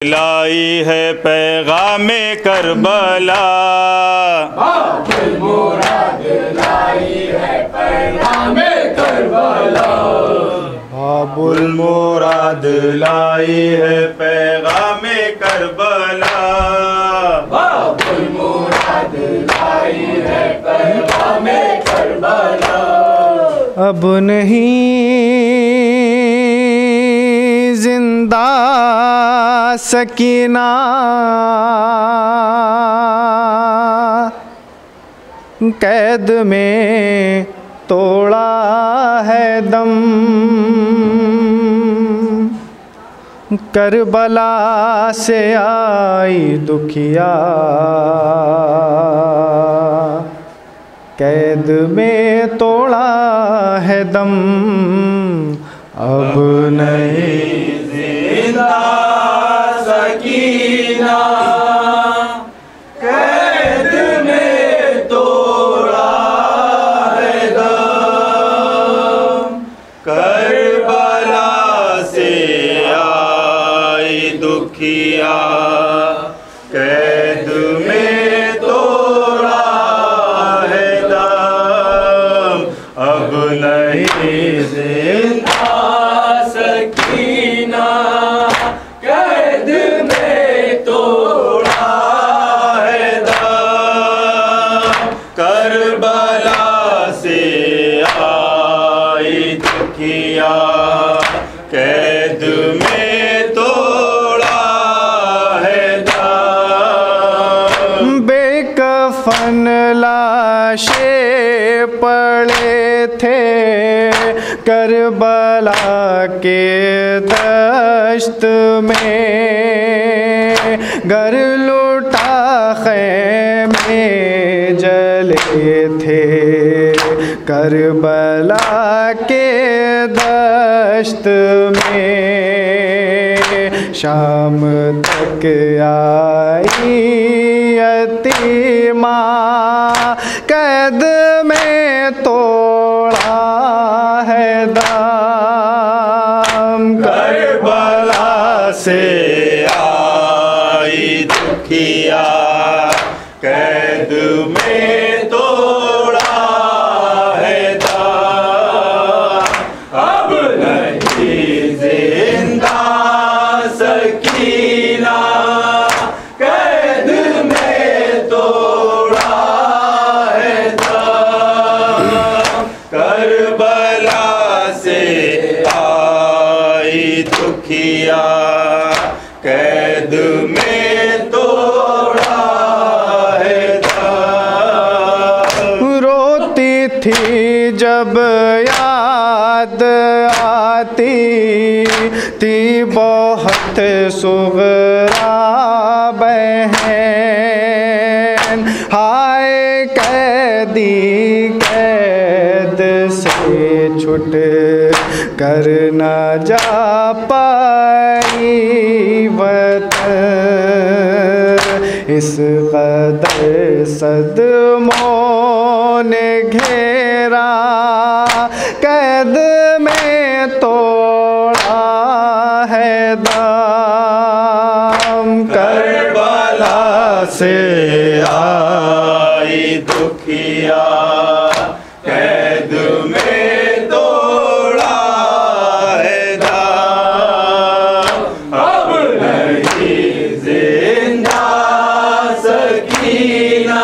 लाई है पैगामे करबला, बाबुल मुराद लाई है पैगामे करबला। बाबुल मुराद लाई है पैगामे करबला, बाबुल मुराद लाई है पैगामे करबला। अब नहीं जिंदा सकीना, कैद में तोड़ा है दम। करबला से आई दुखिया, कैद में तोड़ा है दम। अब नहीं जिंदा सकीना, कैद में तोड़ा है दम। करबला से आई दुखिया, कैद में तोड़ा है दम। अब नहीं जिंदा सकीना, कैद में तोड़ा है दम। करबला से आई दुखिया, कैद में तोड़ा है दम। बेकफन लाशें पड़े थे करबला के दश्त में। घर लुटा ख़ैमे जले थे करबला के दश्त में। शाम तक आई यतीमा, कैद में तोड़ा है दाम। करबला से आई दुखिया, कैद में तोड़ा है दाम। अब नहीं जिंदा सकीना, कैद में तोड़ा है दाम। करबला से आई दुखिया, कैद में तोड़ा है दाम। रोती थी जब याद आती थी बहुत सुगरा बहन। हाय कैदी कैद से छुट कर न जा पाई वतन। इस कदर सदमों ने घेरा, कैद में तोड़ा है दाम। करबला से आई दुखिया, कैद में तोड़ा है दाम। अब नहीं जिंदा सकीना,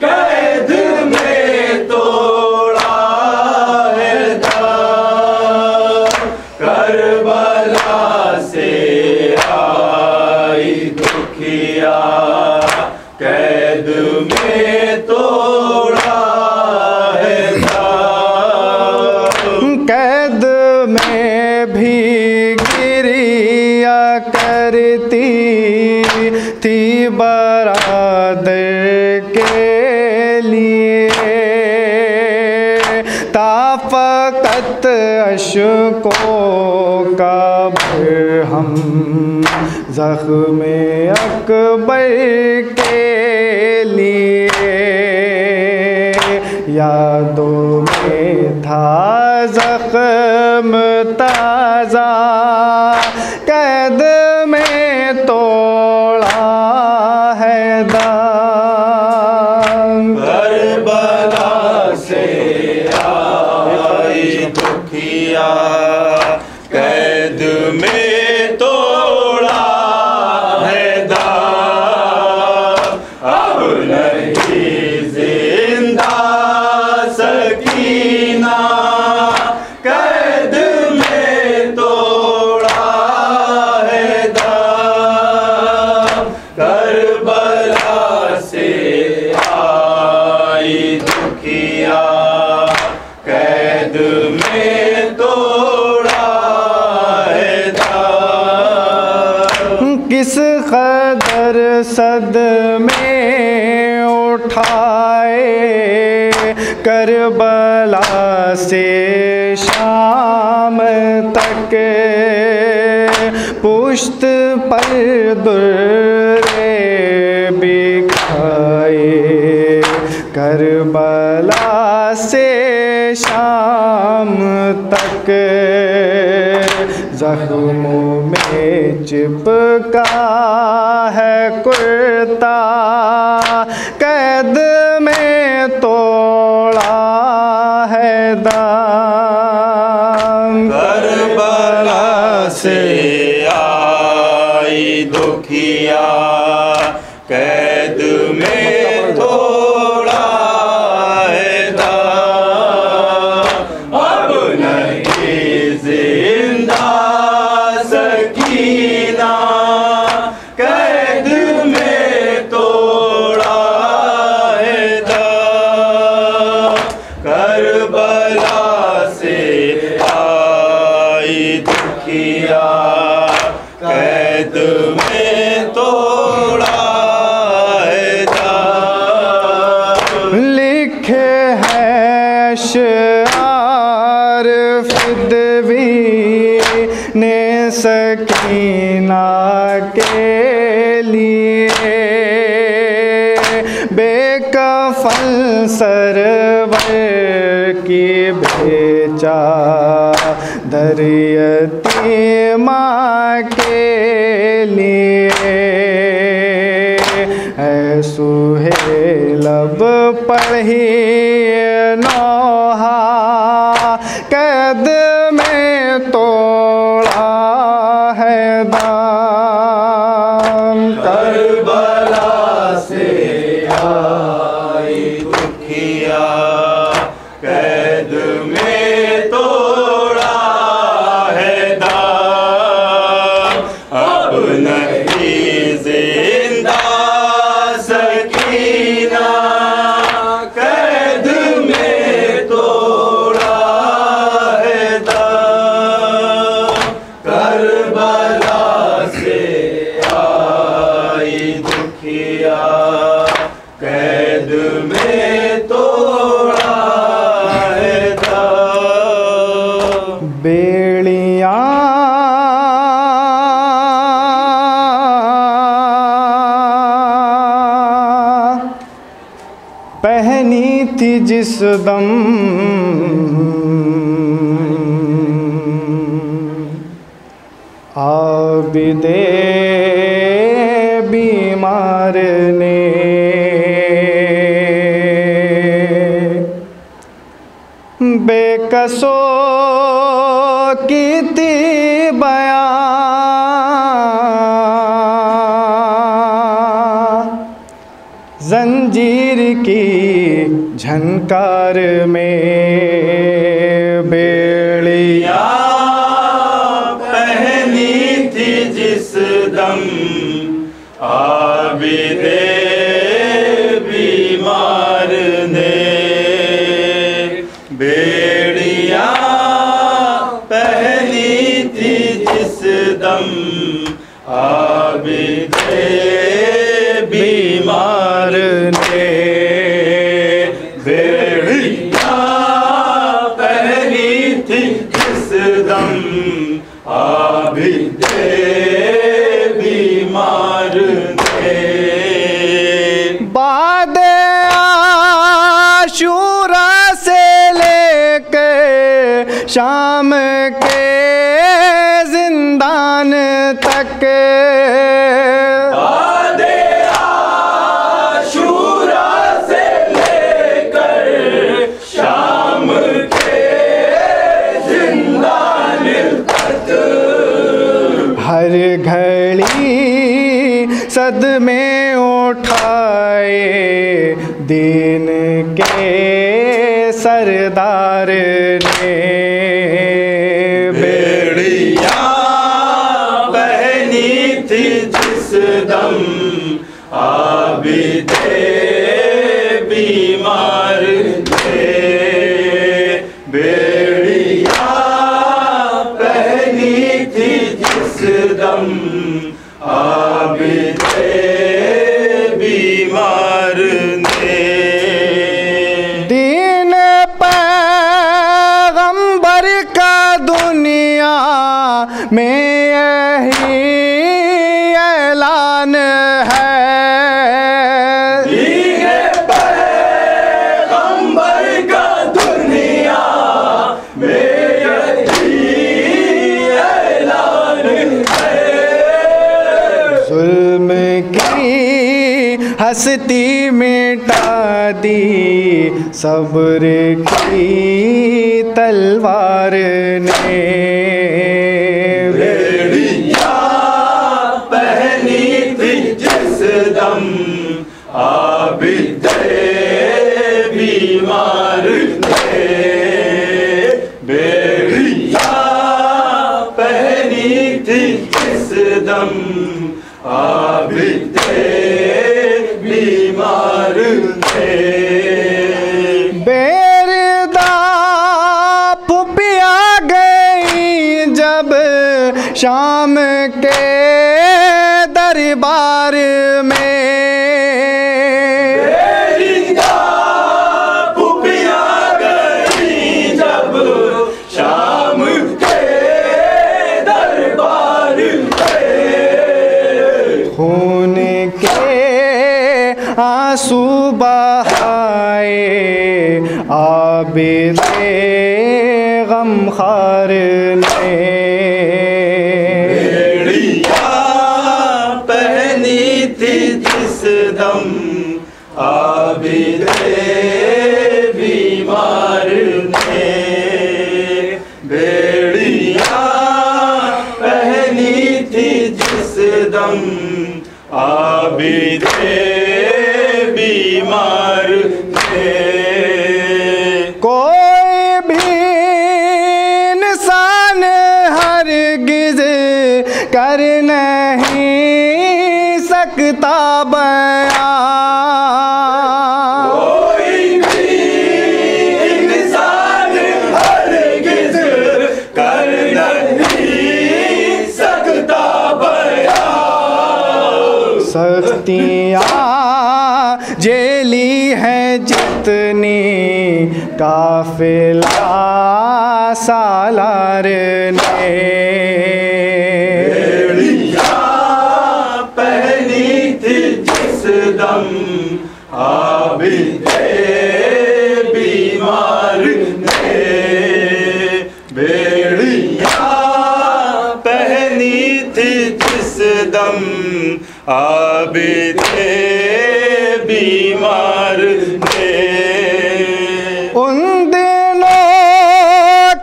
कैद में तोड़ा है दाम। करबला से आई दुखिया, कैद में तोड़ा है दाम। कैद में भी गिरिया करती थी बरादर के लिए। ताफ़क़त अशकों का हम ज़ख्म अकबर के लिए। यादों में था ज़ख्म ताज़ा, कैद में किस कदर सदमे उठाए करबला से शाम तक, पुश्त पर दुर्रे बिखाए करबला से शाम तक, जख्मों में चिपका है कुर्ता, कैद में तोड़ा है दाम। करबला से आई दुखिया, कैद में तोड़ा है दाम। अब नहीं जिंदा सकीना, कैद में तोड़ा है दाम। करबला से आई दुखिया, कैद में तोड़ा है दाम। लिखे हैं शार फिदवी ने सकीना के लिए, बेकफन सरवर की भेजा दर यतीमा के लिए। ऐ सुहेलब पढ़ी नौहा, कैद में तोड़ा है दाम। करबला से आई दुखिया, कैद में तोड़ा है दाम। अब नहीं जिंदा सकीना, कैद में तोड़ा है दाम। करबला से आई दुखिया, कैद में तोड़ा है दाम। बेड़ियाँ पहनी थी जिस दम, आबिदे बीमार ने बेकसो की थी बयां, जंजीर की झनकार में बेड़िया पहनी थी जिस दम, आबिदे बीमार ने बेड़िया पहनी थी जिस दम, आबिदे बीमार ने बेड़िया पहनी थी जिस दम, आबिदे बीमार ने। बाद आशूरा से लेकर शाम के जिंदान तक, बाद आशूरा से लेकर शाम के जिंदान तक, हर घड़ी सदमे उठाए दीन के सरदार ने। बेड़िया पहनी थी जिस दम, आबिदे बीमार थे। बेड़िया पहनी थी जिस दम, निशान है। दीने पैगंबर का दुनिया में यही ऐलान है। जुल्म की हस्ती मिटा दी सब्र की तलवार ने। बेड़ियां पहनी थी जिस दम आबिदे बीमार ने। बेड़ियां पहनी थी जिस दम आबिदे बीमार ने। बेरदा फुपिया गई जब शाम के दरबार में। बेड़ियां फुपिया गई जब शाम के दरबार में। खून के आंसू बहाए आबिदे गमखार ने। बेड़ियां पहनी थी जिस दम आबिदे बीमार ने। बेड़ियां पहनी थी जिस दम आबिदे बीमार ने। कोई भी इंसान हरगिज कर नहीं सकता बयां। कोई भी इंसान हरगिज कर नहीं सकता बयां। सख्तियाँ जेली है जितनी काफिला सालार ने। बेड़ियां पहनी थी जिस दम आबिदे बीमार ने। बेड़ियां पहनी थी जिस दम आबिदे बीमार ने। उन दिनों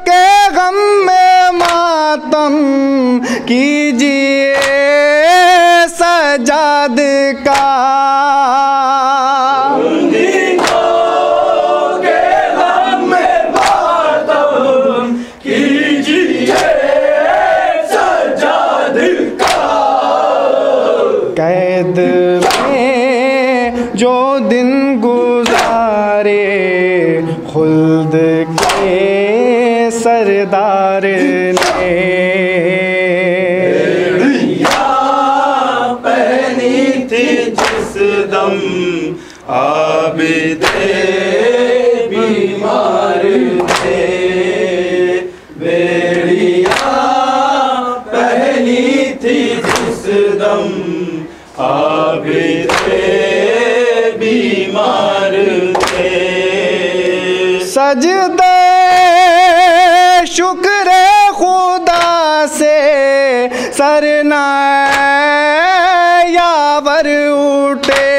के गम में मातम कीजिए सजाद का। उन दिनों के गम में मातम कीजिए सजाद का। कैद में जो दिन गुजारे खुल्द के सरदार ने। बेड़ियां पहनी थी जिस दम आबिदे बीमार ने। बेड़ियां पहनी थी जिस दम आबिदे बीमार ने। सजदे शुक्र खुदा से सरना यावर उठे।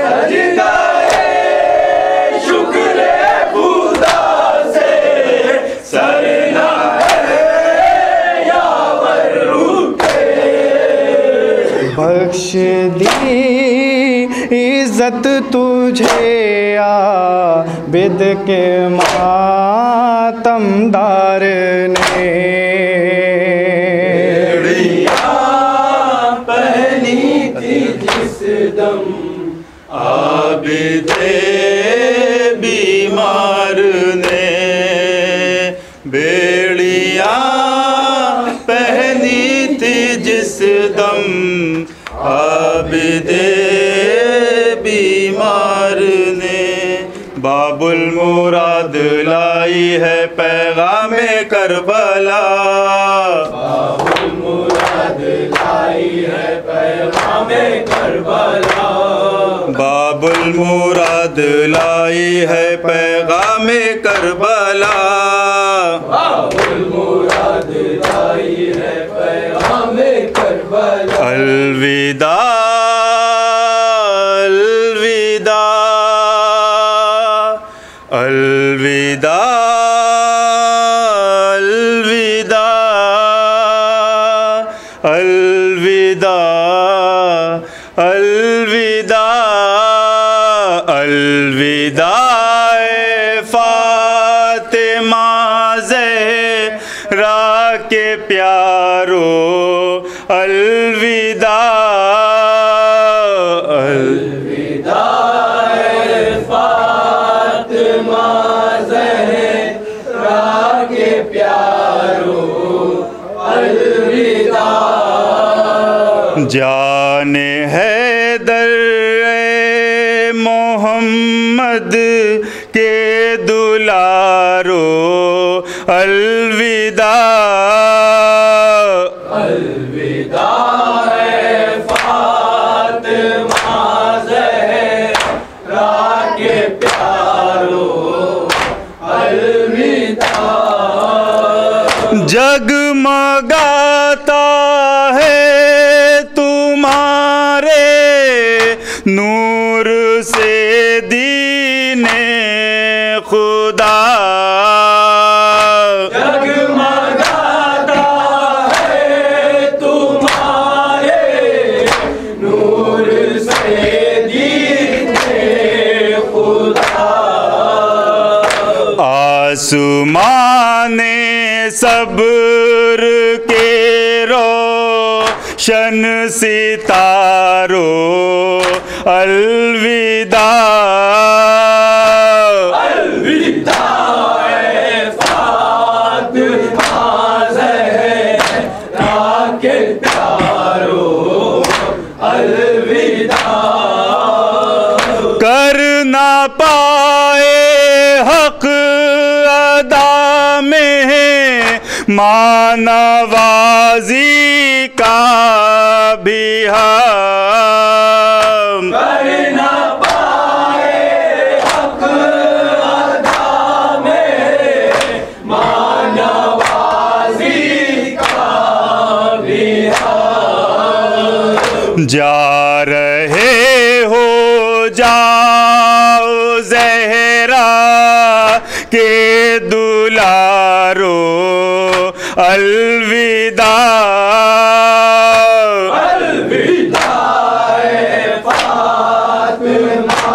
सजदाए शुक्र खुदा से सरना यावर उठे। बख्श दी इज्जत तुझे आबिद के मातमदार ने। बेड़ियां पहनी थी जिस दम आबिदे बीमार ने। बेड़ियां पहनी थी जिस दम आबिदे बीमार ने। बाबुल मुराद लाई है पैगामे करबला। बाबुल मुराद लाई लाई है पैगामे करबला। बाबुल मुराद लाई है पैगामे करबला। बाबुल मुराद लाई है पैगामे करबला। अलविदा अलविदा अलविदा अलविदा अलविदा अलविदा अलविदा फातिमा ज़हरा के प्यारो अलविदा अलविदा फातिमा ज़हरा के प्यारो अलविदा। जाने हैदर मोहम्मद के दुलारो अलविदा अलविदा फातिमा ज़हरा के प्यारो अलविदा। जगमगाता है तुम्हारे नूर से दीने खुदा। जगमगाता है तुम्हारे नूर से दीने खुदा। आसमाने सब्र के रोशन सितारो अलविदा अलविदा फातिमा ज़हरा के प्यारो अलविदा। कर ना पाए हक अदा में मानवाजी का भी हम। कर न पाए हक अदा में मानवाजी का भी हम। जा रहे हो जाओ ज़हरा के दुलारो अलविदा अलविदा फातिमा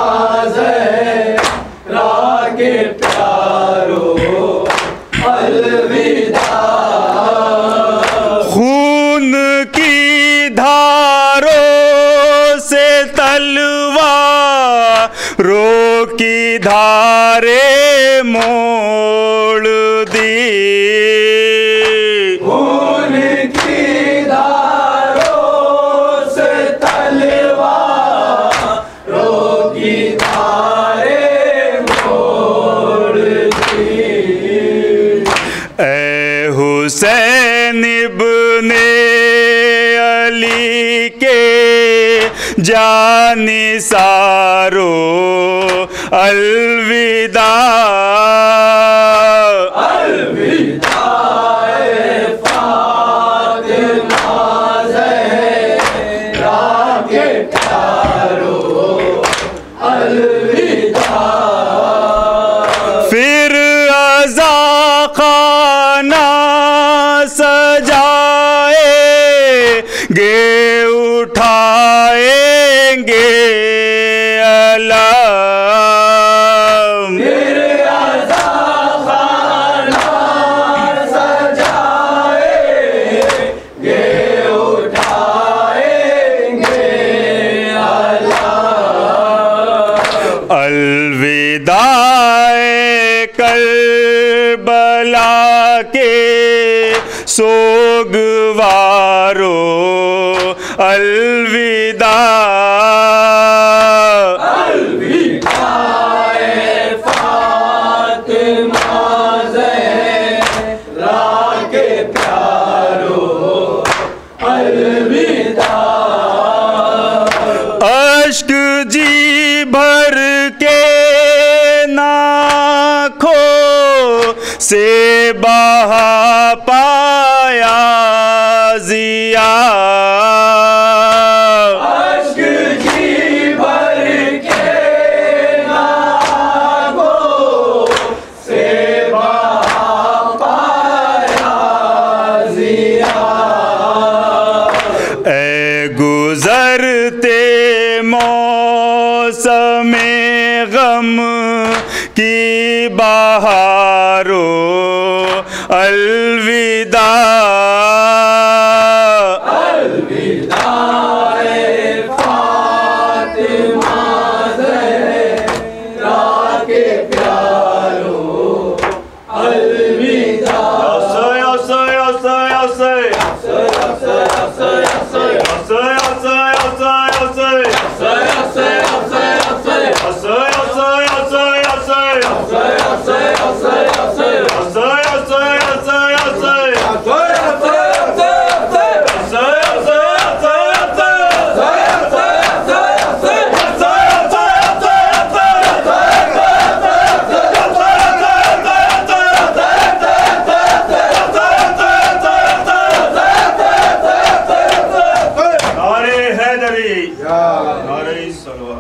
ज़हरा के प्यारो अलविदा। खून की धारों से तलवारों की धारे मोड़ दी। खून की धारों से तलवारों की धारें मोड़ दी। ऐ हुसैन इब्ने अली के जानिसारो अलविदा अलविदा फातिमा ज़हरा के प्यारो अलविदा। फिर अज़ा खाना सजाएंगे उठाएंगे अलम। फिर अज़ा खाना सजाएंगे उठाएंगे अलम। अलविदा करबला के सोगवारो अलविदा अलविदा फातिमा ज़हरा के प्यारो अलविदा। से बहा पाया जिया। अश्क जी भर के नागो से बहा पाया जिया। ए गुजरते मौसमे गम की बहारो अलविदा। अलविदा फातिमा ज़हरा के प्यारो अलविदा। नारे हैदरी, नारे सलवा।